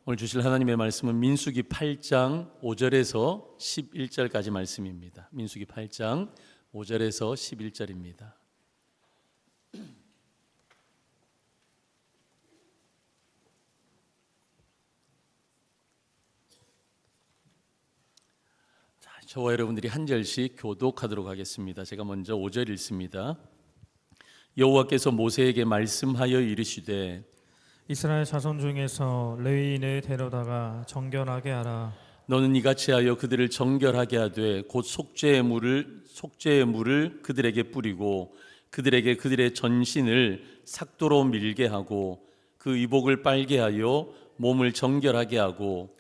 오늘 주실 하나님의 말씀은 민수기 8장 5절에서 11절까지 말씀입니다. 민수기 8장 5절에서 11절입니다. 저와 여러분들이 한 절씩 교독하도록 하겠습니다. 제가 먼저 5절 읽습니다. 여호와께서 모세에게 말씀하여 이르시되 이스라엘 자손 중에서 레위인을 데려다가 정결하게 하라. 너는 이같이 하여 그들을 정결하게 하되 곧 속죄의 물을 그들에게 뿌리고 그들에게 그들의 전신을 삭도로 밀게 하고 그 의복을 빨게 하여 몸을 정결하게 하고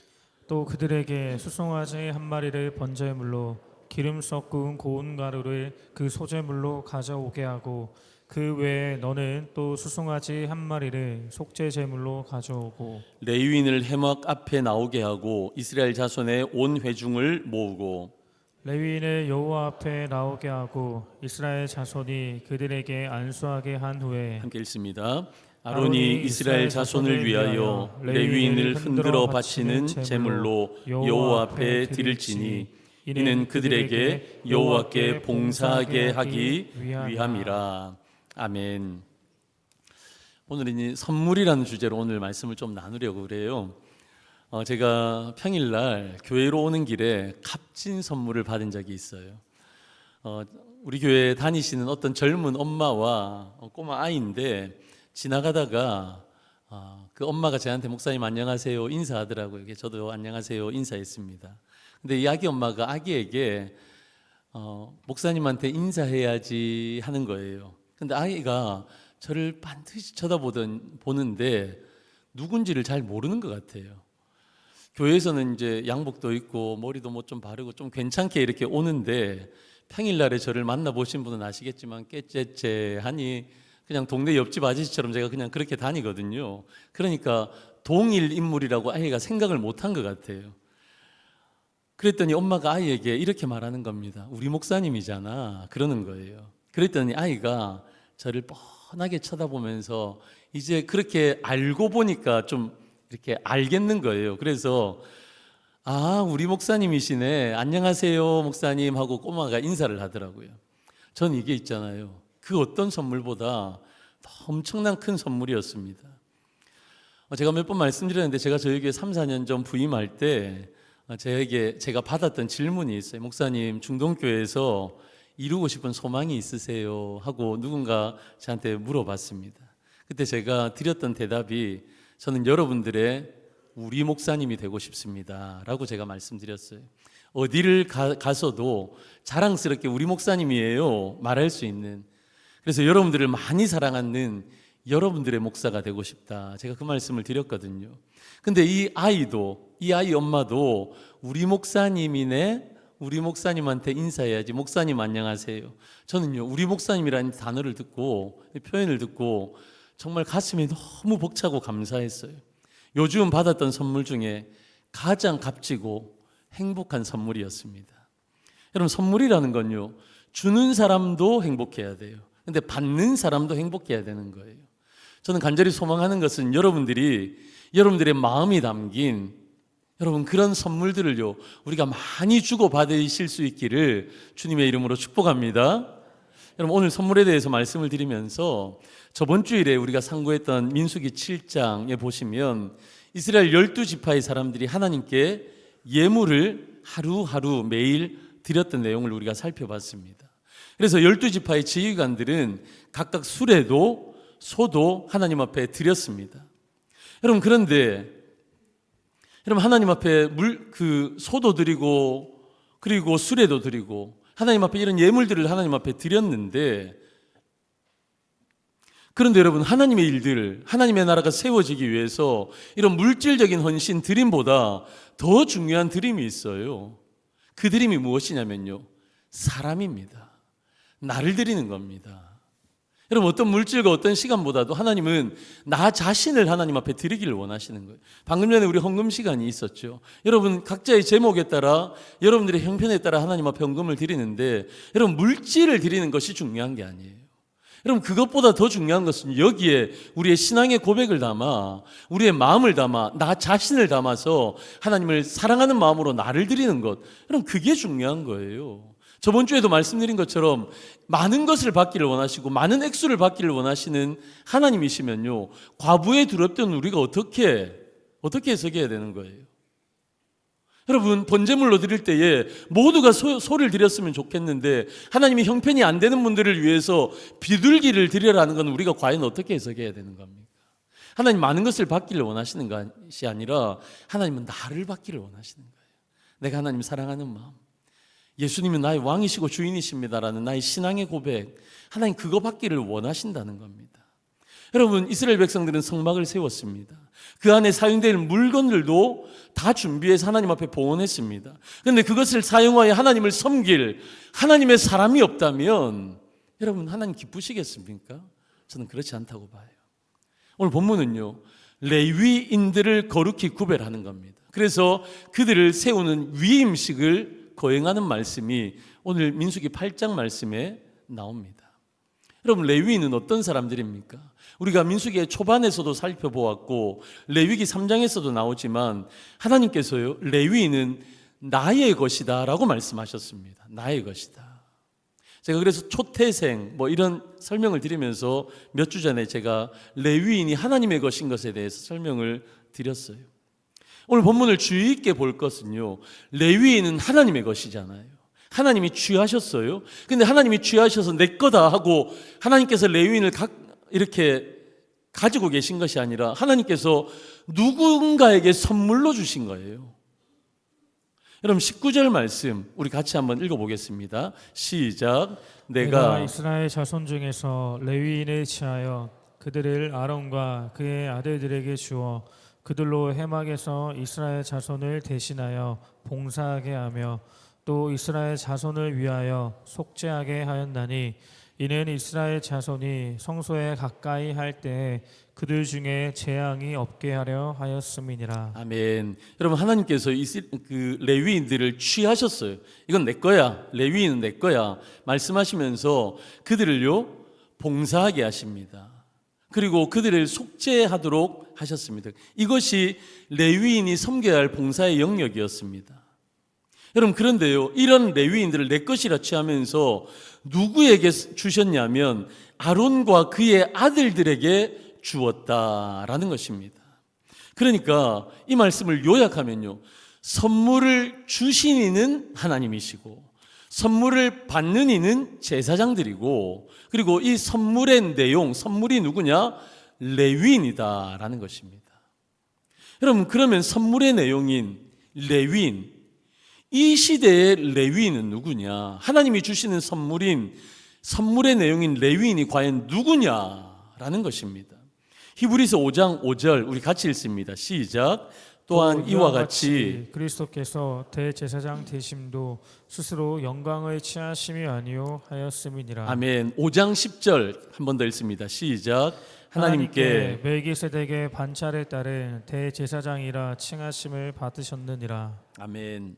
또 그들에게 수송아지 한 마리를 번제물로 기름 섞 구운 고운 가루를 그 소제물로 가져오게 하고 그 외에 너는 또 수송아지 한 마리를 속죄 제물로 가져오고 레위인을 회막 앞에 나오게 하고 이스라엘 자손의 온 회중을 모으고 레위인을 여호와 앞에 나오게 하고 이스라엘 자손이 그들에게 안수하게 한 후에 함께 읽습니다. 아론이 이스라엘 자손을 위하여 레위인을 흔들어 바치는 제물로 여호와 앞에 드릴지니 이는 그들에게 여호와께 봉사하게 하기 위함이라. 아멘. 오늘은 이 선물이라는 주제로 오늘 말씀을 좀 나누려고 그래요. 제가 평일날 교회로 오는 길에 값진 선물을 받은 적이 있어요. 우리 교회에 다니시는 어떤 젊은 엄마와 꼬마 아이인데 지나가다가 그 엄마가 저한테 목사님 안녕하세요 인사하더라고요. 저도 안녕하세요 인사했습니다. 근데 이 아기 엄마가 아기에게 목사님한테 인사해야지 하는 거예요. 근데 아이가 저를 반드시 보는데 누군지를 잘 모르는 것 같아요. 교회에서는 이제 양복도 입고 머리도 뭐 좀 바르고 좀 괜찮게 이렇게 오는데 평일날에 저를 만나보신 분은 아시겠지만 깨째째하니 그냥 동네 옆집 아저씨처럼 제가 그냥 그렇게 다니거든요. 그러니까 동일 인물이라고 아이가 생각을 못한 것 같아요. 그랬더니 엄마가 아이에게 이렇게 말하는 겁니다. 우리 목사님이잖아 그러는 거예요. 그랬더니 아이가 저를 뻔하게 쳐다보면서 이제 그렇게 알고 보니까 좀 이렇게 알겠는 거예요. 그래서 우리 목사님이시네 안녕하세요 목사님 하고 꼬마가 인사를 하더라고요. 전 이게 있잖아요. 그 어떤 선물보다 엄청난 큰 선물이었습니다. 제가 몇 번 말씀드렸는데 제가 저희 교회 3, 4년 전 부임할 때 제가 받았던 질문이 있어요. 목사님 중동교회에서 이루고 싶은 소망이 있으세요? 하고 누군가 저한테 물어봤습니다. 그때 제가 드렸던 대답이 저는 여러분들의 우리 목사님이 되고 싶습니다 라고 제가 말씀드렸어요. 어디를 가서도 자랑스럽게 우리 목사님이에요 말할 수 있는, 그래서 여러분들을 많이 사랑하는 여러분들의 목사가 되고 싶다 제가 그 말씀을 드렸거든요. 근데 이 아이 엄마도 우리 목사님이네 우리 목사님한테 인사해야지 목사님 안녕하세요. 저는요 우리 목사님이라는 단어를 듣고 표현을 듣고 정말 가슴이 너무 벅차고 감사했어요. 요즘 받았던 선물 중에 가장 값지고 행복한 선물이었습니다. 여러분 선물이라는 건요 주는 사람도 행복해야 돼요. 근데 받는 사람도 행복해야 되는 거예요. 저는 간절히 소망하는 것은 여러분들의 마음이 담긴 여러분 그런 선물들을요 우리가 많이 주고 받으실 수 있기를 주님의 이름으로 축복합니다. 여러분 오늘 선물에 대해서 말씀을 드리면서 저번 주일에 우리가 상고했던 민수기 7장에 보시면 이스라엘 12지파의 사람들이 하나님께 예물을 하루하루 매일 드렸던 내용을 우리가 살펴봤습니다. 그래서 12지파의 지휘관들은 각각 수레도 소도 하나님 앞에 드렸습니다. 여러분 그런데 여러분 하나님 앞에 소도 드리고 그리고 수레도 드리고 하나님 앞에 이런 예물들을 하나님 앞에 드렸는데, 그런데 여러분 하나님의 일들 하나님의 나라가 세워지기 위해서 이런 물질적인 헌신 드림보다 더 중요한 드림이 있어요. 그 드림이 무엇이냐면요 사람입니다. 나를 드리는 겁니다. 여러분 어떤 물질과 어떤 시간보다도 하나님은 나 자신을 하나님 앞에 드리기를 원하시는 거예요. 방금 전에 우리 헌금 시간이 있었죠. 여러분 각자의 제목에 따라 여러분들의 형편에 따라 하나님 앞에 헌금을 드리는데 여러분 물질을 드리는 것이 중요한 게 아니에요. 여러분, 그것보다 더 중요한 것은 여기에 우리의 신앙의 고백을 담아, 우리의 마음을 담아, 나 자신을 담아서 하나님을 사랑하는 마음으로 나를 드리는 것. 여러분, 그게 중요한 거예요. 저번 주에도 말씀드린 것처럼 많은 것을 받기를 원하시고 많은 액수를 받기를 원하시는 하나님이시면요, 과부에 두렵던 우리가 어떻게 해석해야 되는 거예요? 여러분, 번제물로 드릴 때에 모두가 소를 드렸으면 좋겠는데 하나님이 형편이 안 되는 분들을 위해서 비둘기를 드리라는 건 우리가 과연 어떻게 해석해야 되는 겁니까? 하나님 많은 것을 받기를 원하시는 것이 아니라 하나님은 나를 받기를 원하시는 거예요. 내가 하나님 사랑하는 마음, 예수님은 나의 왕이시고 주인이십니다라는 나의 신앙의 고백, 하나님 그거 받기를 원하신다는 겁니다. 여러분, 이스라엘 백성들은 성막을 세웠습니다. 그 안에 사용될 물건들도 다 준비해서 하나님 앞에 봉헌했습니다. 그런데 그것을 사용하여 하나님을 섬길 하나님의 사람이 없다면 여러분, 하나님 기쁘시겠습니까? 저는 그렇지 않다고 봐요. 오늘 본문은요, 레위인들을 거룩히 구별하는 겁니다. 그래서 그들을 세우는 위임식을 거행하는 말씀이 오늘 민수기 8장 말씀에 나옵니다. 여러분, 레위인은 어떤 사람들입니까? 우리가 민수기의 초반에서도 살펴보았고 레위기 3장에서도 나오지만 하나님께서요, 레위인은 나의 것이다 라고 말씀하셨습니다. 나의 것이다. 제가 그래서 초태생 이런 설명을 드리면서 몇 주 전에 제가 레위인이 하나님의 것인 것에 대해서 설명을 드렸어요. 오늘 본문을 주의 있게 볼 것은요, 레위인은 하나님의 것이잖아요. 하나님이 취하셨어요. 근데 하나님이 취하셔서 내 거다 하고 하나님께서 레위인을 이렇게 가지고 계신 것이 아니라 하나님께서 누군가에게 선물로 주신 거예요. 여러분, 19절 말씀 우리 같이 한번 읽어보겠습니다. 시작. 내가 이스라엘 자손 중에서 레위인을 취하여 그들을 아론과 그의 아들들에게 주어 그들로 해막에서 이스라엘 자손을 대신하여 봉사하게 하며 또 이스라엘 자손을 위하여 속죄하게 하였나니 이는 이스라엘 자손이 성소에 가까이 할 때에 그들 중에 재앙이 없게 하려 하였음이니라. 아멘. 여러분, 하나님께서 그 레위인들을 취하셨어요. 이건 내 거야, 레위인은 내 거야 말씀하시면서 그들을요 봉사하게 하십니다. 그리고 그들을 속죄하도록 하셨습니다. 이것이 레위인이 섬겨야 할 봉사의 영역이었습니다. 여러분, 그런데요, 이런 레위인들을 내 것이라 취하면서 누구에게 주셨냐면 아론과 그의 아들들에게 주었다라는 것입니다. 그러니까 이 말씀을 요약하면요, 선물을 주신 이는 하나님이시고 선물을 받는 이는 제사장들이고, 그리고 이 선물의 내용, 선물이 누구냐? 레위인이다라는 것입니다. 여러분, 그러면 선물의 내용인 레위인, 이 시대의 레위인은 누구냐? 하나님이 주시는 선물의 내용인 레위인이 과연 누구냐라는 것입니다. 히브리서 5장 5절 우리 같이 읽습니다. 시작. 또한 이와 같이 그리스도께서 대제사장 되심도 스스로 영광을 취하심이 아니요 하였음이니라. 아멘. 5장 10절 한 번 더 읽습니다. 시작. 하나님께 멜기세덱의 반차를 따른 대제사장이라 칭하심을 받으셨느니라. 아멘.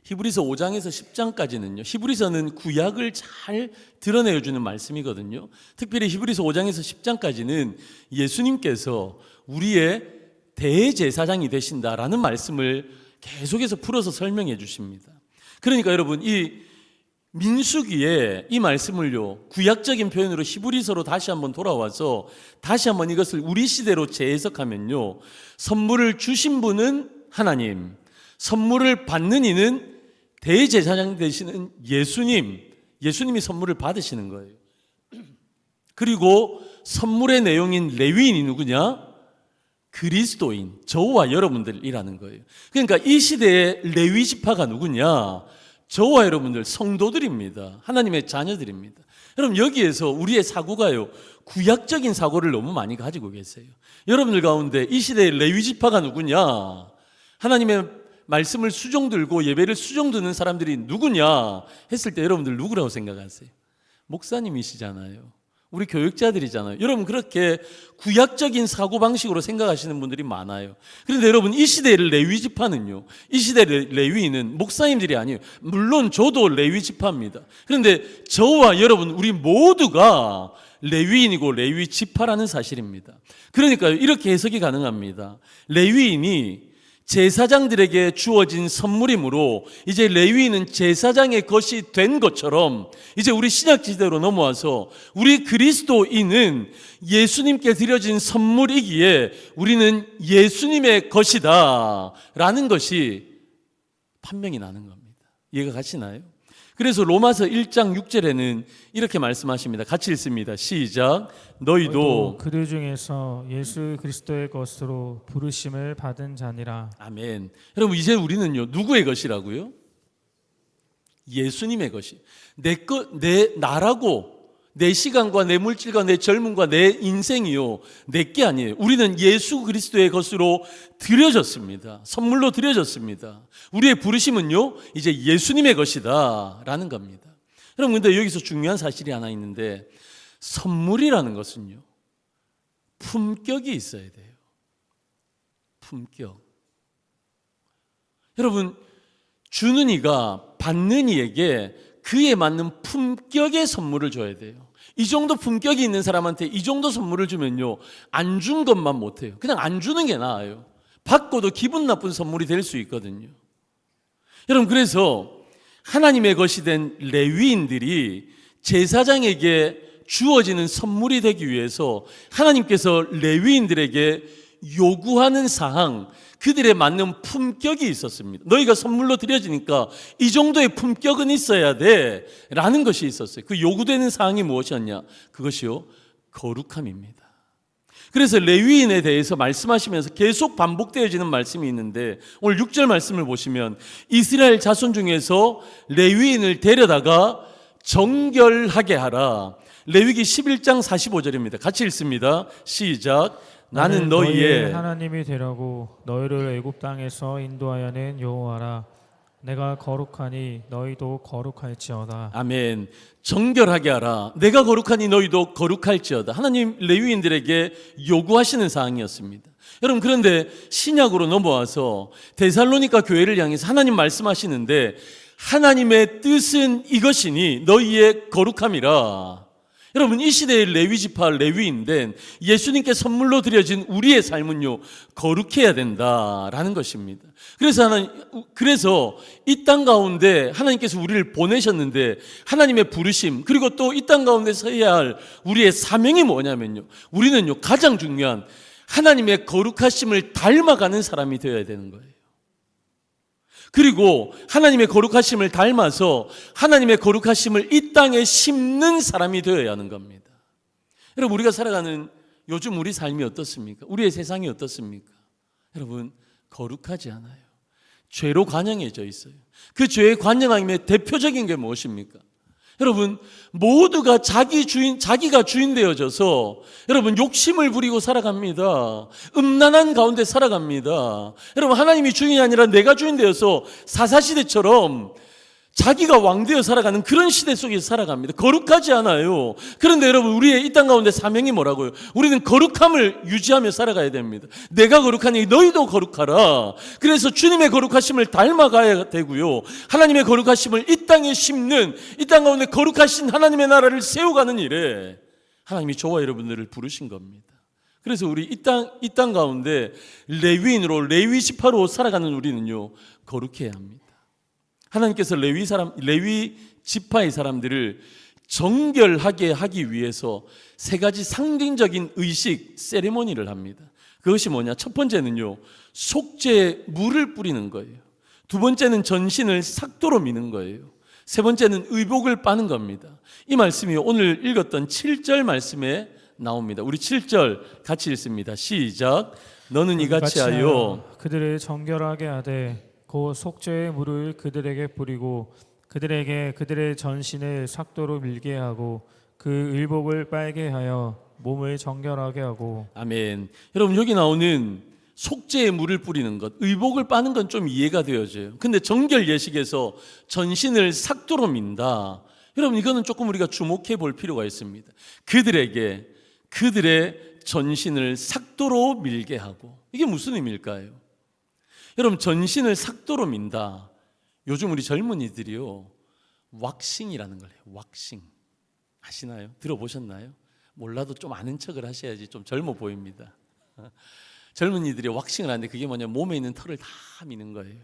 히브리서 5장에서 10장까지는요, 히브리서는 구약을 잘 드러내주는 말씀이거든요. 특별히 히브리서 5장에서 10장까지는 예수님께서 우리의 대제사장이 되신다라는 말씀을 계속해서 풀어서 설명해 주십니다. 그러니까 여러분, 이 민수기에 이 말씀을요, 구약적인 표현으로 히브리서로 다시 한번 돌아와서 다시 한번 이것을 우리 시대로 재해석하면요, 선물을 주신 분은 하나님, 선물을 받는 이는 대제사장 되시는 예수님이 선물을 받으시는 거예요. 그리고 선물의 내용인 레위인이 누구냐? 그리스도인, 저와 여러분들이라는 거예요. 그러니까 이 시대의 레위 지파가 누구냐? 저와 여러분들 성도들입니다. 하나님의 자녀들입니다. 여러분, 여기에서 우리의 사고가요, 구약적인 사고를 너무 많이 가지고 계세요. 여러분들 가운데 이 시대의 레위 지파가 누구냐? 하나님의 말씀을 수종 들고 예배를 수종 드는 사람들이 누구냐 했을 때 여러분들 누구라고 생각하세요? 목사님이시잖아요. 우리 교육자들이잖아요. 여러분 그렇게 구약적인 사고방식으로 생각하시는 분들이 많아요. 그런데 여러분 이 시대의 레위 지파는요, 이 시대의 레위인은 목사님들이 아니에요. 물론 저도 레위 지파입니다. 그런데 저와 여러분 우리 모두가 레위인이고 레위 지파라는 사실입니다. 그러니까 이렇게 해석이 가능합니다. 레위인이 제사장들에게 주어진 선물이므로 이제 레위인은 제사장의 것이 된 것처럼 이제 우리 신약시대로 넘어와서 우리 그리스도인은 예수님께 드려진 선물이기에 우리는 예수님의 것이다 라는 것이 판명이 나는 겁니다. 이해가 가시나요? 그래서 로마서 1장 6절에는 이렇게 말씀하십니다. 같이 읽습니다. 시작. 너희도 그들 중에서 예수 그리스도의 것으로 부르심을 받은 자니라. 아멘. 여러분 이제 우리는요 누구의 것이라고요? 예수님의 것이. 나라고 내 시간과 내 물질과 내 젊음과 내 인생이요 내게 아니에요. 우리는 예수 그리스도의 것으로 드려졌습니다. 선물로 드려졌습니다. 우리의 부르심은요 이제 예수님의 것이다 라는 겁니다. 여러분 근데 여기서 중요한 사실이 하나 있는데, 선물이라는 것은요 품격이 있어야 돼요. 품격. 여러분 주는 이가 받는 이에게 그에 맞는 품격의 선물을 줘야 돼요. 이 정도 품격이 있는 사람한테 이 정도 선물을 주면요 안 준 것만 못해요. 그냥 안 주는 게 나아요. 받고도 기분 나쁜 선물이 될 수 있거든요. 여러분 그래서 하나님의 것이 된 레위인들이 제사장에게 주어지는 선물이 되기 위해서 하나님께서 레위인들에게 요구하는 사항, 그들에 맞는 품격이 있었습니다. 너희가 선물로 드려지니까 이 정도의 품격은 있어야 돼 라는 것이 있었어요. 그 요구되는 사항이 무엇이었냐? 그것이요 거룩함입니다. 그래서 레위인에 대해서 말씀하시면서 계속 반복되어지는 말씀이 있는데, 오늘 6절 말씀을 보시면 이스라엘 자손 중에서 레위인을 데려다가 정결하게 하라. 레위기 11장 45절입니다. 같이 읽습니다. 시작. 나는 너희의 하나님이 되려고 너희를 애굽 땅에서 인도하여 낸 여호와라. 내가 거룩하니 너희도 거룩할지어다. 아멘. 정결하게 하라. 내가 거룩하니 너희도 거룩할지어다. 하나님 레위인들에게 요구하시는 사항이었습니다. 여러분 그런데 신약으로 넘어와서 데살로니가 교회를 향해서 하나님 말씀하시는데, 하나님의 뜻은 이것이니 너희의 거룩함이라. 여러분 이 시대의 레위지파 레위인된 예수님께 선물로 드려진 우리의 삶은요 거룩해야 된다라는 것입니다. 그래서 이 땅 가운데 하나님께서 우리를 보내셨는데 하나님의 부르심, 그리고 또 이 땅 가운데 서야 할 우리의 사명이 뭐냐면요, 우리는요 가장 중요한 하나님의 거룩하심을 닮아가는 사람이 되어야 되는 거예요. 그리고 하나님의 거룩하심을 닮아서 하나님의 거룩하심을 이 땅에 심는 사람이 되어야 하는 겁니다. 여러분 우리가 살아가는 요즘 우리 삶이 어떻습니까? 우리의 세상이 어떻습니까? 여러분 거룩하지 않아요. 죄로 관영해져 있어요. 그 죄의 관영함의 대표적인 게 무엇입니까? 여러분 모두가 자기가 주인 되어져서 여러분 욕심을 부리고 살아갑니다. 음란한 가운데 살아갑니다. 여러분 하나님이 주인이 아니라 내가 주인 되어서 사사시대처럼 자기가 왕되어 살아가는 그런 시대 속에서 살아갑니다. 거룩하지 않아요. 그런데 여러분 우리의 이 땅 가운데 사명이 뭐라고요? 우리는 거룩함을 유지하며 살아가야 됩니다. 내가 거룩하니 너희도 거룩하라. 그래서 주님의 거룩하심을 닮아가야 되고요, 하나님의 거룩하심을 이 땅에 심는, 이 땅 가운데 거룩하신 하나님의 나라를 세워가는 일에 하나님이 저와 여러분들을 부르신 겁니다. 그래서 우리 이 땅 가운데 레위인으로 레위 지파로 살아가는 우리는요 거룩해야 합니다. 하나님께서 레위 지파의 사람들을 정결하게 하기 위해서 세 가지 상징적인 의식, 세리머니를 합니다. 그것이 뭐냐? 첫 번째는요 속죄에 물을 뿌리는 거예요. 두 번째는 전신을 삭도로 미는 거예요. 세 번째는 의복을 빠는 겁니다. 이 말씀이 오늘 읽었던 7절 말씀에 나옵니다. 우리 7절 같이 읽습니다. 시작. 너는 이같이 하여 그들을 정결하게 하되 곧 속죄의 물을 그들에게 뿌리고 그들에게 그들의 전신을 삭도로 밀게 하고 그 의복을 빨게 하여 몸을 정결하게 하고. 아멘. 여러분 여기 나오는 속죄의 물을 뿌리는 것, 의복을 빠는 건 좀 이해가 되어져요. 근데 정결 예식에서 전신을 삭도로 민다, 여러분, 이거는 조금 우리가 주목해 볼 필요가 있습니다. 그들의 전신을 삭도로 밀게 하고, 이게 무슨 의미일까요? 여러분, 전신을 삭도로 민다. 요즘 우리 젊은이들이요, 왁싱이라는 걸 해요. 왁싱 아시나요? 들어보셨나요? 몰라도 좀 아는 척을 하셔야지 좀 젊어 보입니다. 젊은이들이 왁싱을 하는데 그게 뭐냐, 몸에 있는 털을 다 미는 거예요.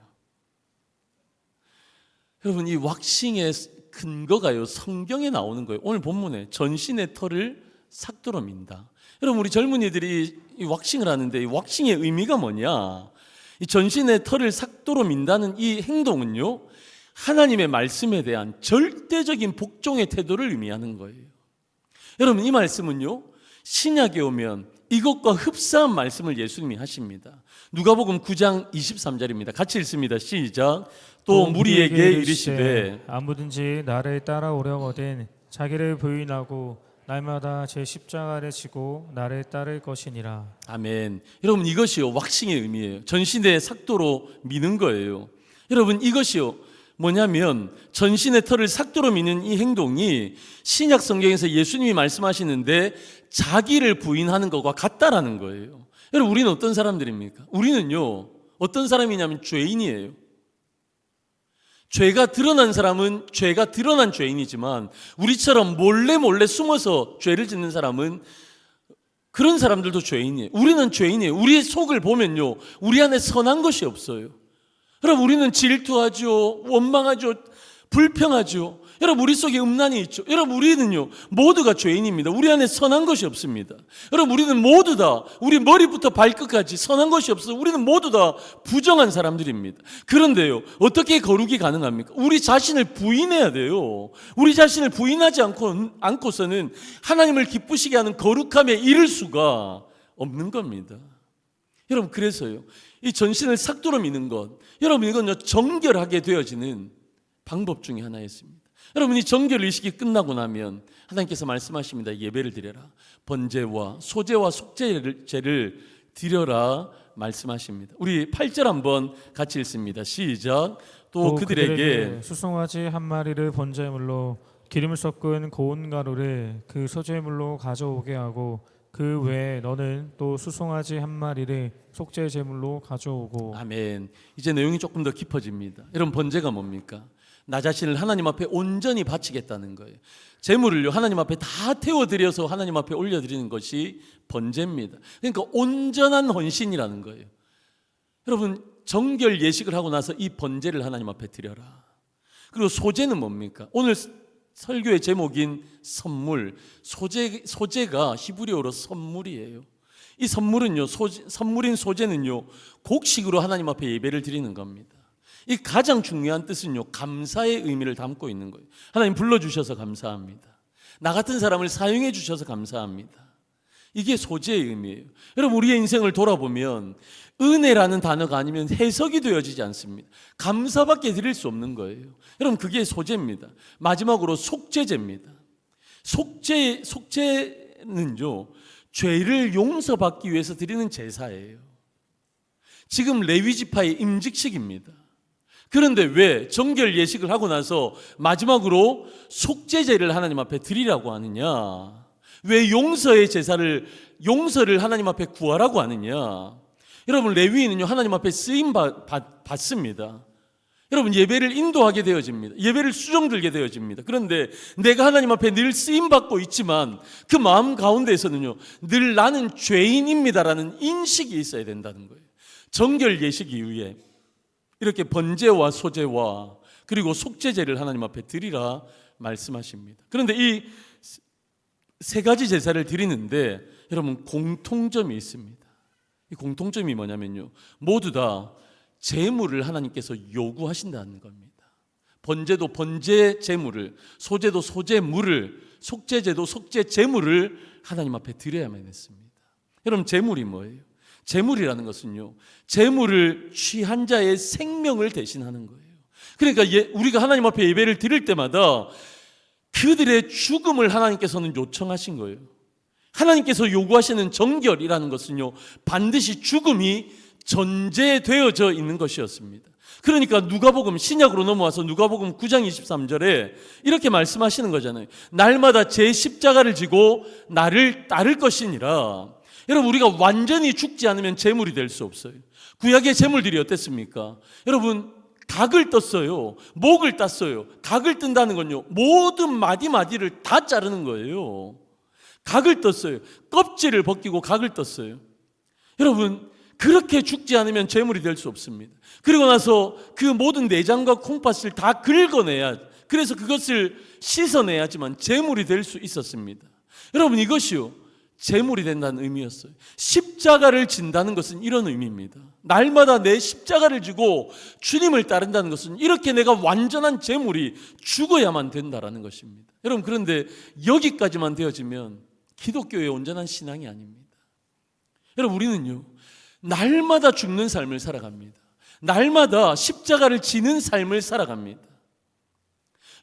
여러분, 이 왁싱의 근거가요, 성경에 나오는 거예요. 오늘 본문에 전신의 털을 삭도로 민다. 여러분, 우리 젊은이들이 이 왁싱을 하는데 이 왁싱의 의미가 뭐냐? 이 전신의 털을 삭도로 민다는 이 행동은요, 하나님의 말씀에 대한 절대적인 복종의 태도를 의미하는 거예요. 여러분, 이 말씀은요, 신약에 오면 이것과 흡사한 말씀을 예수님이 하십니다. 누가복음 9장 23절입니다. 같이 읽습니다. 시작. 또 무리에게 이르시되 아무든지 나를 따라오려거든 자기를 부인하고 날마다 제 십자가를 지고 나를 따를 것이니라. 아멘. 여러분, 이것이요, 왁싱의 의미예요. 전신의 삭도로 미는 거예요. 여러분, 이것이요, 뭐냐면 전신의 털을 삭도로 미는 이 행동이 신약 성경에서 예수님이 말씀하시는데 자기를 부인하는 것과 같다라는 거예요. 여러분, 우리는 어떤 사람들입니까? 우리는요, 어떤 사람이냐면 죄인이에요. 죄가 드러난 사람은 죄가 드러난 죄인이지만 우리처럼 몰래 숨어서 죄를 짓는 사람은, 그런 사람들도 죄인이에요. 우리는 죄인이에요. 우리의 속을 보면요, 우리 안에 선한 것이 없어요. 여러분, 우리는 질투하죠, 원망하죠, 불평하죠. 여러분, 우리 속에 음란이 있죠. 여러분, 우리는요, 모두가 죄인입니다. 우리 안에 선한 것이 없습니다. 여러분, 우리는 모두 다, 우리 머리부터 발끝까지 선한 것이 없어서 우리는 모두 다 부정한 사람들입니다. 그런데요, 어떻게 거룩이 가능합니까? 우리 자신을 부인해야 돼요. 우리 자신을 부인하지 않고서는 하나님을 기쁘시게 하는 거룩함에 이를 수가 없는 겁니다. 여러분, 그래서요, 이 전신을 삭도로 미는 것, 여러분, 이건요, 정결하게 되어지는 방법 중에 하나였습니다. 여러분, 이 정결 의식이 끝나고 나면 하나님께서 말씀하십니다. 예배를 드려라. 번제와 소제와 속죄제를 드려라 말씀하십니다. 우리 8절 한번 같이 읽습니다. 시작. 또 그들에게 수송아지 한 마리를 번제물로 기름을 섞은 고운 가루를 그 소제물로 가져오게 하고 그 외에 너는 또 수송아지 한 마리를 속죄 제물로 가져오고. 아멘. 이제 내용이 조금 더 깊어집니다. 여러분, 번제가 뭡니까? 나 자신을 하나님 앞에 온전히 바치겠다는 거예요. 제물을요, 하나님 앞에 다 태워드려서 하나님 앞에 올려드리는 것이 번제입니다. 그러니까 온전한 헌신이라는 거예요. 여러분, 정결 예식을 하고 나서 이 번제를 하나님 앞에 드려라. 그리고 소제는 뭡니까? 오늘 설교의 제목인 선물, 소제가 히브리어로 선물이에요. 이 선물은요, 선물인 소제는요, 곡식으로 하나님 앞에 예배를 드리는 겁니다. 이 가장 중요한 뜻은요, 감사의 의미를 담고 있는 거예요. 하나님 불러주셔서 감사합니다. 나 같은 사람을 사용해 주셔서 감사합니다. 이게 소제의 의미예요. 여러분, 우리의 인생을 돌아보면 은혜라는 단어가 아니면 해석이 되어지지 않습니다. 감사밖에 드릴 수 없는 거예요. 여러분, 그게 소제입니다. 마지막으로 속죄제입니다. 속죄는요, 죄를 용서받기 위해서 드리는 제사예요. 지금 레위 지파의 임직식입니다. 그런데 왜 정결 예식을 하고 나서 마지막으로 속죄제를 하나님 앞에 드리라고 하느냐? 왜 용서를 하나님 앞에 구하라고 하느냐? 여러분, 레위인은요, 하나님 앞에 쓰임 받습니다. 여러분, 예배를 인도하게 되어집니다. 예배를 수종들게 되어집니다. 그런데 내가 하나님 앞에 늘 쓰임 받고 있지만 그 마음 가운데에서는요, 늘 나는 죄인입니다라는 인식이 있어야 된다는 거예요. 정결 예식 이후에 이렇게 번제와 소제와 그리고 속죄제를 하나님 앞에 드리라 말씀하십니다. 그런데 이 세 가지 제사를 드리는데 여러분, 공통점이 있습니다. 이 공통점이 뭐냐면요, 모두 다 제물을 하나님께서 요구하신다는 겁니다. 번제도 번제 제물을, 소제도 소제물을, 속죄제도 속죄 제물을 하나님 앞에 드려야만 했습니다. 여러분, 제물이 뭐예요? 제물이라는 것은요, 제물을 취한 자의 생명을 대신하는 거예요. 그러니까 우리가 하나님 앞에 예배를 드릴 때마다 그들의 죽음을 하나님께서는 요청하신 거예요. 하나님께서 요구하시는 정결이라는 것은요, 반드시 죽음이 전제되어져 있는 것이었습니다. 그러니까 누가복음 신약으로 넘어와서 누가복음 9장 23절에 이렇게 말씀하시는 거잖아요. 날마다 제 십자가를 지고 나를 따를 것이니라. 여러분, 우리가 완전히 죽지 않으면 제물이 될 수 없어요. 구약의 제물들이 어땠습니까? 여러분, 각을 떴어요. 목을 땄어요. 각을 뜬다는 건요, 모든 마디마디를 다 자르는 거예요. 각을 떴어요. 껍질을 벗기고 각을 떴어요. 여러분, 그렇게 죽지 않으면 제물이 될 수 없습니다. 그리고 나서 그 모든 내장과 콩팥을 다 긁어내야, 그래서 그것을 씻어내야지만 제물이 될 수 있었습니다. 여러분, 이것이요, 제물이 된다는 의미였어요. 십자가를 진다는 것은 이런 의미입니다. 날마다 내 십자가를 지고 주님을 따른다는 것은 이렇게 내가 완전한 제물이 죽어야만 된다라는 것입니다. 여러분, 그런데 여기까지만 되어지면 기독교의 온전한 신앙이 아닙니다. 여러분, 우리는요, 날마다 죽는 삶을 살아갑니다. 날마다 십자가를 지는 삶을 살아갑니다.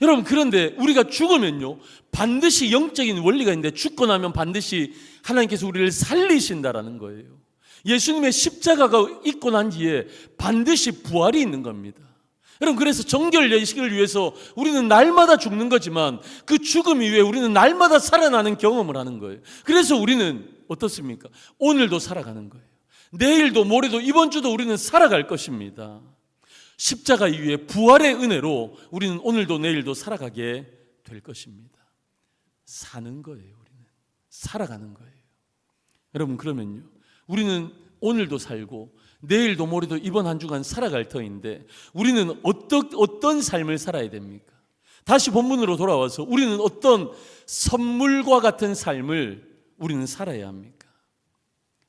여러분, 그런데 우리가 죽으면요, 반드시 영적인 원리가 있는데, 죽고 나면 반드시 하나님께서 우리를 살리신다라는 거예요. 예수님의 십자가가 있고 난 뒤에 반드시 부활이 있는 겁니다. 여러분, 그래서 정결 예식을 위해서 우리는 날마다 죽는 거지만 그 죽음 이후에 우리는 날마다 살아나는 경험을 하는 거예요. 그래서 우리는 어떻습니까? 오늘도 살아가는 거예요. 내일도 모레도 이번 주도 우리는 살아갈 것입니다. 십자가 이후에 부활의 은혜로 우리는 오늘도 내일도 살아가게 될 것입니다. 사는 거예요. 우리는 살아가는 거예요. 여러분, 그러면요, 우리는 오늘도 살고 내일도 모레도 이번 한 주간 살아갈 터인데 우리는 어떤 삶을 살아야 됩니까? 다시 본문으로 돌아와서 우리는 어떤 선물과 같은 삶을 우리는 살아야 합니까?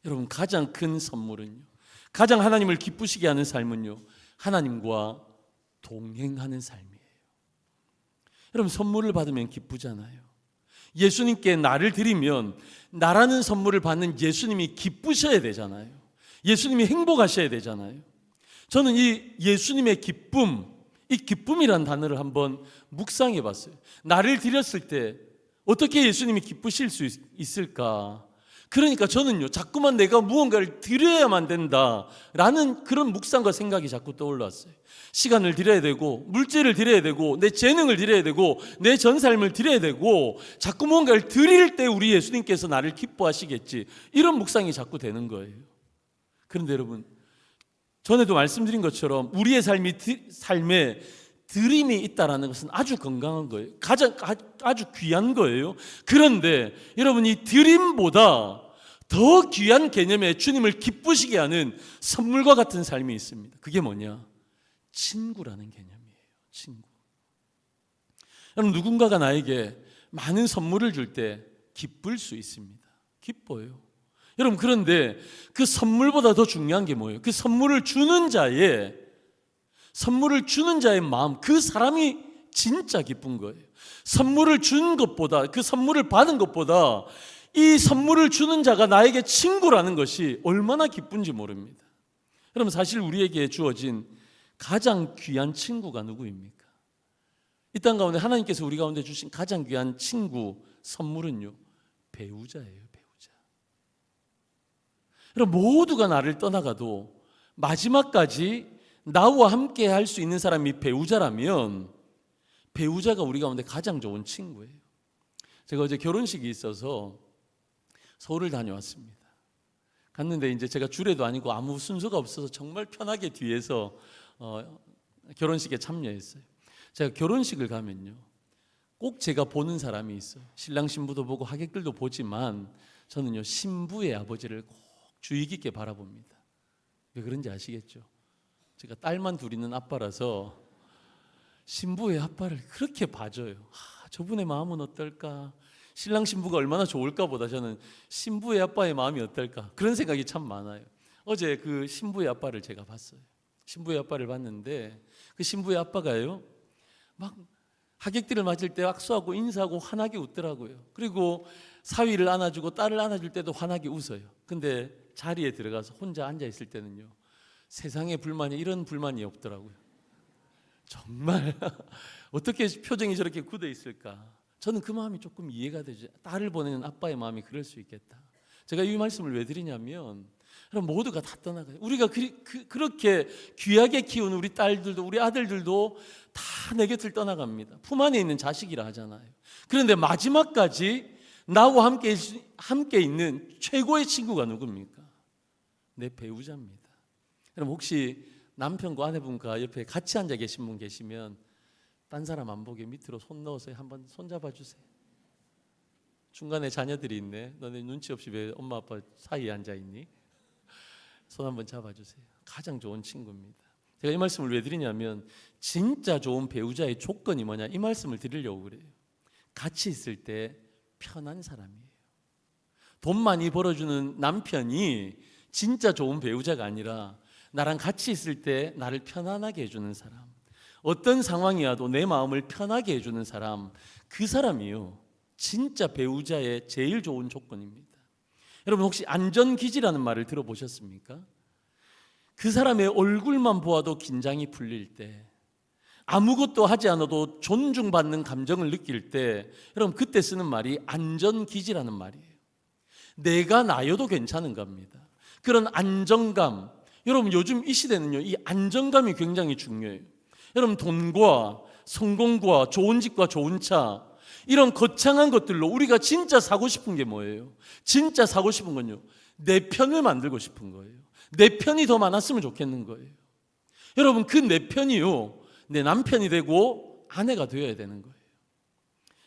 여러분, 가장 큰 선물은요, 가장 하나님을 기쁘시게 하는 삶은요, 하나님과 동행하는 삶이에요. 여러분, 선물을 받으면 기쁘잖아요. 예수님께 나를 드리면 나라는 선물을 받는 예수님이 기쁘셔야 되잖아요. 예수님이 행복하셔야 되잖아요. 저는 이 예수님의 기쁨, 이 기쁨이란 단어를 한번 묵상해 봤어요. 나를 드렸을 때 어떻게 예수님이 기쁘실 수 있을까? 그러니까 저는요, 자꾸만 내가 무언가를 드려야만 된다라는 그런 묵상과 생각이 자꾸 떠올랐어요. 시간을 드려야 되고, 물질을 드려야 되고, 내 재능을 드려야 되고, 내 전 삶을 드려야 되고, 자꾸 무언가를 드릴 때 우리 예수님께서 나를 기뻐하시겠지, 이런 묵상이 자꾸 되는 거예요. 그런데 여러분, 전에도 말씀드린 것처럼 우리의 삶에 드림이 있다라는 것은 아주 건강한 거예요. 아주 귀한 거예요. 그런데 여러분, 이 드림보다 더 귀한 개념의 주님을 기쁘시게 하는 선물과 같은 삶이 있습니다. 그게 뭐냐? 친구라는 개념이에요. 친구. 여러분, 누군가가 나에게 많은 선물을 줄 때 기쁠 수 있습니다. 기뻐요. 여러분, 그런데 그 선물보다 더 중요한 게 뭐예요? 그 선물을 주는 자의 마음, 그 사람이 진짜 기쁜 거예요. 선물을 준 것보다, 그 선물을 받은 것보다 이 선물을 주는 자가 나에게 친구라는 것이 얼마나 기쁜지 모릅니다. 여러분, 사실 우리에게 주어진 가장 귀한 친구가 누구입니까? 이 땅 가운데 하나님께서 우리 가운데 주신 가장 귀한 친구, 선물은요, 배우자예요. 배우자. 여러분, 모두가 나를 떠나가도 마지막까지 나와 함께 할 수 있는 사람이 배우자라면 배우자가 우리 가운데 가장 좋은 친구예요. 제가 어제 결혼식이 있어서 서울을 다녀왔습니다. 갔는데 이제 제가 주례도 아니고 아무 순서가 없어서 정말 편하게 뒤에서 결혼식에 참여했어요. 제가 결혼식을 가면요, 꼭 제가 보는 사람이 있어요. 신랑 신부도 보고 하객들도 보지만 저는요, 신부의 아버지를 꼭 주의 깊게 바라봅니다. 왜 그런지 아시겠죠? 제가 딸만 둘 있는 아빠라서 신부의 아빠를 그렇게 봐줘요. 저분의 마음은 어떨까? 신랑 신부가 얼마나 좋을까 보다 저는 신부의 아빠의 마음이 어떨까? 그런 생각이 참 많아요. 어제 그 신부의 아빠를 제가 봤어요. 신부의 아빠를 봤는데 그 신부의 아빠가요, 막 하객들을 맞을 때 악수하고 인사하고 환하게 웃더라고요. 그리고 사위를 안아주고 딸을 안아줄 때도 환하게 웃어요. 근데 자리에 들어가서 혼자 앉아 있을 때는요, 세상에 불만이 이런 불만이 없더라고요. 정말 어떻게 표정이 저렇게 굳어 있을까? 저는 그 마음이 조금 이해가 되죠. 딸을 보내는 아빠의 마음이 그럴 수 있겠다. 제가 이 말씀을 왜 드리냐면 그럼 모두가 다 떠나가요. 우리가 그렇게 귀하게 키운 우리 딸들도 우리 아들들도 다 내 곁을 떠나갑니다. 품 안에 있는 자식이라 하잖아요. 그런데 마지막까지 나와 함께 있는 최고의 친구가 누굽니까? 내 배우자입니다. 그럼 혹시 남편과 아내분과 옆에 같이 앉아 계신 분 계시면 딴 사람 안 보게 밑으로 손 넣어서 한번 손잡아 주세요. 중간에 자녀들이 있네. 너네 눈치 없이 왜 엄마 아빠 사이에 앉아 있니? 손 한번 잡아주세요. 가장 좋은 친구입니다. 제가 이 말씀을 왜 드리냐면 진짜 좋은 배우자의 조건이 뭐냐 이 말씀을 드리려고 그래요. 같이 있을 때 편한 사람이에요. 돈 많이 벌어주는 남편이 진짜 좋은 배우자가 아니라 나랑 같이 있을 때 나를 편안하게 해주는 사람, 어떤 상황이어도 내 마음을 편하게 해주는 사람, 그 사람이요 진짜 배우자의 제일 좋은 조건입니다. 여러분 혹시 안전기지라는 말을 들어보셨습니까? 그 사람의 얼굴만 보아도 긴장이 풀릴 때, 아무것도 하지 않아도 존중받는 감정을 느낄 때, 여러분 그때 쓰는 말이 안전기지라는 말이에요. 내가 나여도 괜찮은 겁니다. 그런 안정감, 여러분 요즘 이 시대는요 이 안정감이 굉장히 중요해요. 여러분 돈과 성공과 좋은 집과 좋은 차, 이런 거창한 것들로 우리가 진짜 사고 싶은 게 뭐예요? 진짜 사고 싶은 건요 내 편을 만들고 싶은 거예요. 내 편이 더 많았으면 좋겠는 거예요. 여러분 그 내 편이요 내 남편이 되고 아내가 되어야 되는 거예요.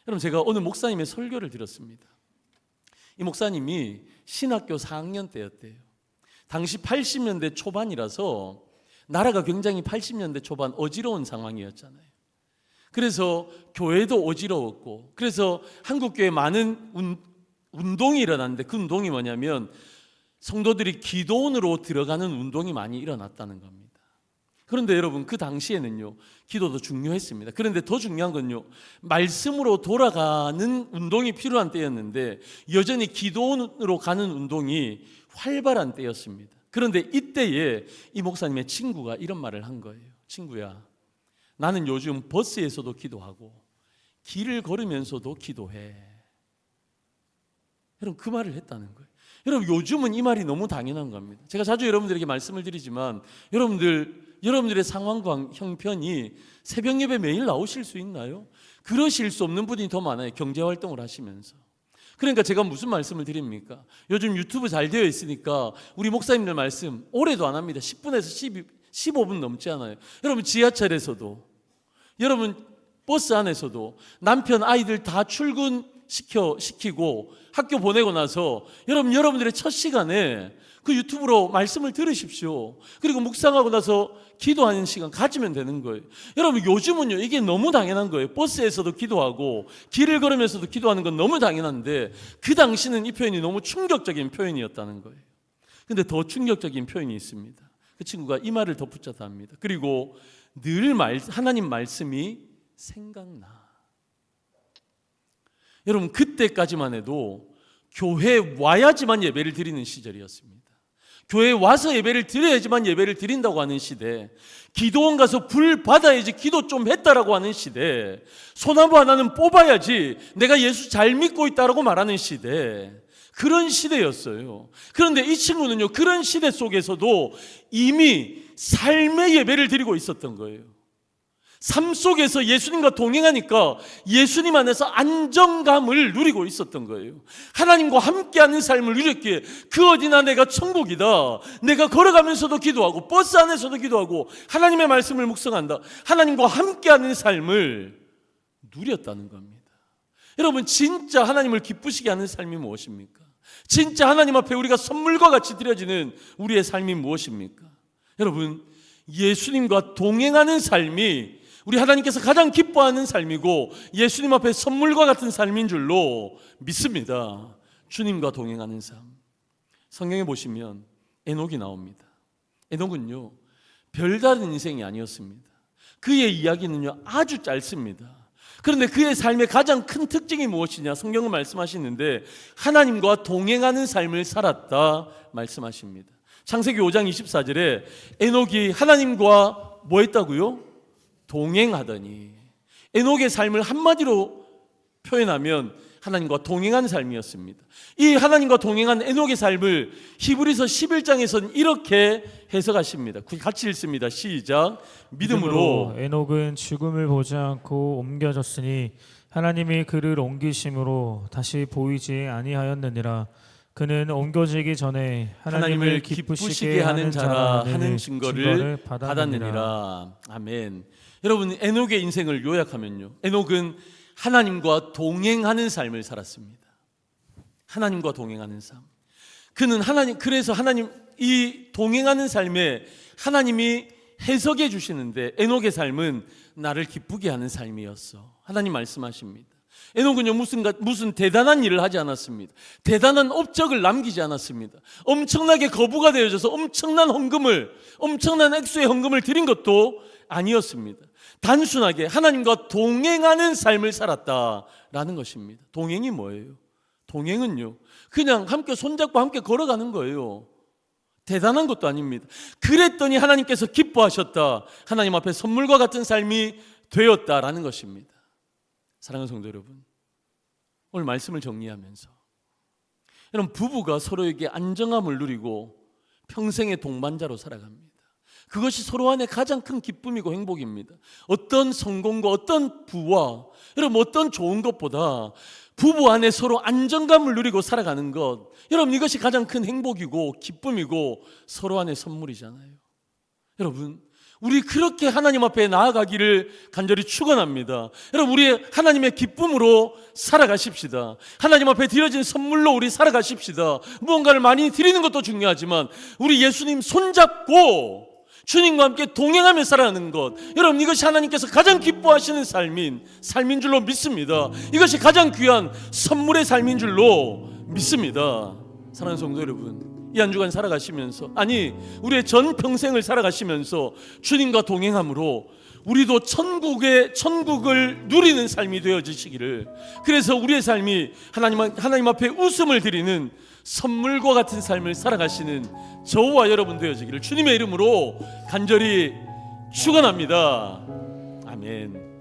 여러분 제가 오늘 목사님의 설교를 들었습니다. 이 목사님이 신학교 4학년 때였대요. 당시 80년대 초반이라서 나라가 굉장히 80년대 초반 어지러운 상황이었잖아요. 그래서 교회도 어지러웠고, 그래서 한국교회에 많은 운동이 일어났는데 그 운동이 뭐냐면 성도들이 기도원으로 들어가는 운동이 많이 일어났다는 겁니다. 그런데 여러분 그 당시에는요 기도도 중요했습니다. 그런데 더 중요한 건요 말씀으로 돌아가는 운동이 필요한 때였는데 여전히 기도원으로 가는 운동이 활발한 때였습니다. 그런데 이때에 이 목사님의 친구가 이런 말을 한 거예요. 친구야, 나는 요즘 버스에서도 기도하고 길을 걸으면서도 기도해. 여러분 그 말을 했다는 거예요. 여러분 요즘은 이 말이 너무 당연한 겁니다. 제가 자주 여러분들에게 말씀을 드리지만 여러분들의 상황과 형편이 새벽 예배 매일 나오실 수 있나요? 그러실 수 없는 분이 더 많아요. 경제활동을 하시면서. 그러니까 제가 무슨 말씀을 드립니까? 요즘 유튜브 잘 되어 있으니까 우리 목사님들 말씀 오래도 안 합니다. 10분에서 15분 넘지 않아요. 여러분 지하철에서도, 여러분 버스 안에서도 남편 아이들 다 출근시키고 학교 보내고 나서 여러분들의 첫 시간에 그 유튜브로 말씀을 들으십시오. 그리고 묵상하고 나서 기도하는 시간 가지면 되는 거예요. 여러분 요즘은요 이게 너무 당연한 거예요. 버스에서도 기도하고 길을 걸으면서도 기도하는 건 너무 당연한데 그 당시는 이 표현이 너무 충격적인 표현이었다는 거예요. 근데 더 충격적인 표현이 있습니다. 그 친구가 이 말을 덧붙여서 합니다. 그리고 늘 하나님 말씀이 생각나. 여러분 그때까지만 해도 교회에 와야지만 예배를 드리는 시절이었습니다. 교회에 와서 예배를 드려야지만 예배를 드린다고 하는 시대, 기도원 가서 불 받아야지 기도 좀 했다라고 하는 시대, 소나무 하나는 뽑아야지 내가 예수 잘 믿고 있다라고 말하는 시대, 그런 시대였어요. 그런데 이 친구는요 그런 시대 속에서도 이미 삶의 예배를 드리고 있었던 거예요. 삶 속에서 예수님과 동행하니까 예수님 안에서 안정감을 누리고 있었던 거예요. 하나님과 함께하는 삶을 누렸기에 그 어디나 내가 천국이다. 내가 걸어가면서도 기도하고 버스 안에서도 기도하고 하나님의 말씀을 묵상한다. 하나님과 함께하는 삶을 누렸다는 겁니다. 여러분 진짜 하나님을 기쁘시게 하는 삶이 무엇입니까? 진짜 하나님 앞에 우리가 선물과 같이 드려지는 우리의 삶이 무엇입니까? 여러분 예수님과 동행하는 삶이 우리 하나님께서 가장 기뻐하는 삶이고 예수님 앞에 선물과 같은 삶인 줄로 믿습니다. 주님과 동행하는 삶. 성경에 보시면 에녹이 나옵니다. 에녹은요 별다른 인생이 아니었습니다. 그의 이야기는요 아주 짧습니다. 그런데 그의 삶의 가장 큰 특징이 무엇이냐? 성경은 말씀하시는데 하나님과 동행하는 삶을 살았다 말씀하십니다. 창세기 5장 24절에 에녹이 하나님과 뭐 했다고요? 동행하더니. 에녹의 삶을 한마디로 표현하면 하나님과 동행한 삶이었습니다. 이 하나님과 동행한 에녹의 삶을 히브리서 11장에서는 이렇게 해석하십니다. 같이 읽습니다. 시작. 믿음으로 에녹은 죽음을 보지 않고 옮겨졌으니 하나님이 그를 옮기심으로 다시 보이지 아니하였느니라. 그는 옮겨지기 전에 하나님을 기쁘시게 하는 자라 하는 증거를 받았느니라. 아멘. 여러분, 에녹의 인생을 요약하면요, 에녹은 하나님과 동행하는 삶을 살았습니다. 하나님과 동행하는 삶. 그는 그래서 하나님, 이 동행하는 삶에 하나님이 해석해 주시는데, 에녹의 삶은 나를 기쁘게 하는 삶이었어. 하나님 말씀하십니다. 에녹은요, 무슨 대단한 일을 하지 않았습니다. 대단한 업적을 남기지 않았습니다. 엄청나게 거부가 되어져서 엄청난 액수의 헌금을 드린 것도 아니었습니다. 단순하게 하나님과 동행하는 삶을 살았다라는 것입니다. 동행이 뭐예요? 동행은요, 그냥 함께 손잡고 함께 걸어가는 거예요. 대단한 것도 아닙니다. 그랬더니 하나님께서 기뻐하셨다. 하나님 앞에 선물과 같은 삶이 되었다라는 것입니다. 사랑하는 성도 여러분, 오늘 말씀을 정리하면서, 여러분, 부부가 서로에게 안정함을 누리고 평생의 동반자로 살아갑니다. 그것이 서로 안에 가장 큰 기쁨이고 행복입니다. 어떤 성공과 어떤 부와 여러분 어떤 좋은 것보다 부부 안에 서로 안정감을 누리고 살아가는 것, 여러분, 이것이 가장 큰 행복이고 기쁨이고 서로 안에 선물이잖아요. 여러분, 우리 그렇게 하나님 앞에 나아가기를 간절히 축원합니다. 여러분, 우리 하나님의 기쁨으로 살아가십시다. 하나님 앞에 드려진 선물로 우리 살아가십시다. 무언가를 많이 드리는 것도 중요하지만 우리 예수님 손잡고 주님과 함께 동행하며 살아가는 것, 여러분, 이것이 하나님께서 가장 기뻐하시는 삶인 줄로 믿습니다. 이것이 가장 귀한 선물의 삶인 줄로 믿습니다. 사랑하는 성도 여러분, 이 한 주간 살아가시면서, 아니 우리의 전 평생을 살아가시면서 주님과 동행함으로 우리도 천국을 누리는 삶이 되어지시기를, 그래서 우리의 삶이 하나님 앞에 웃음을 드리는 선물과 같은 삶을 살아가시는 저와 여러분 되어지기를 주님의 이름으로 간절히 축원합니다. 아멘.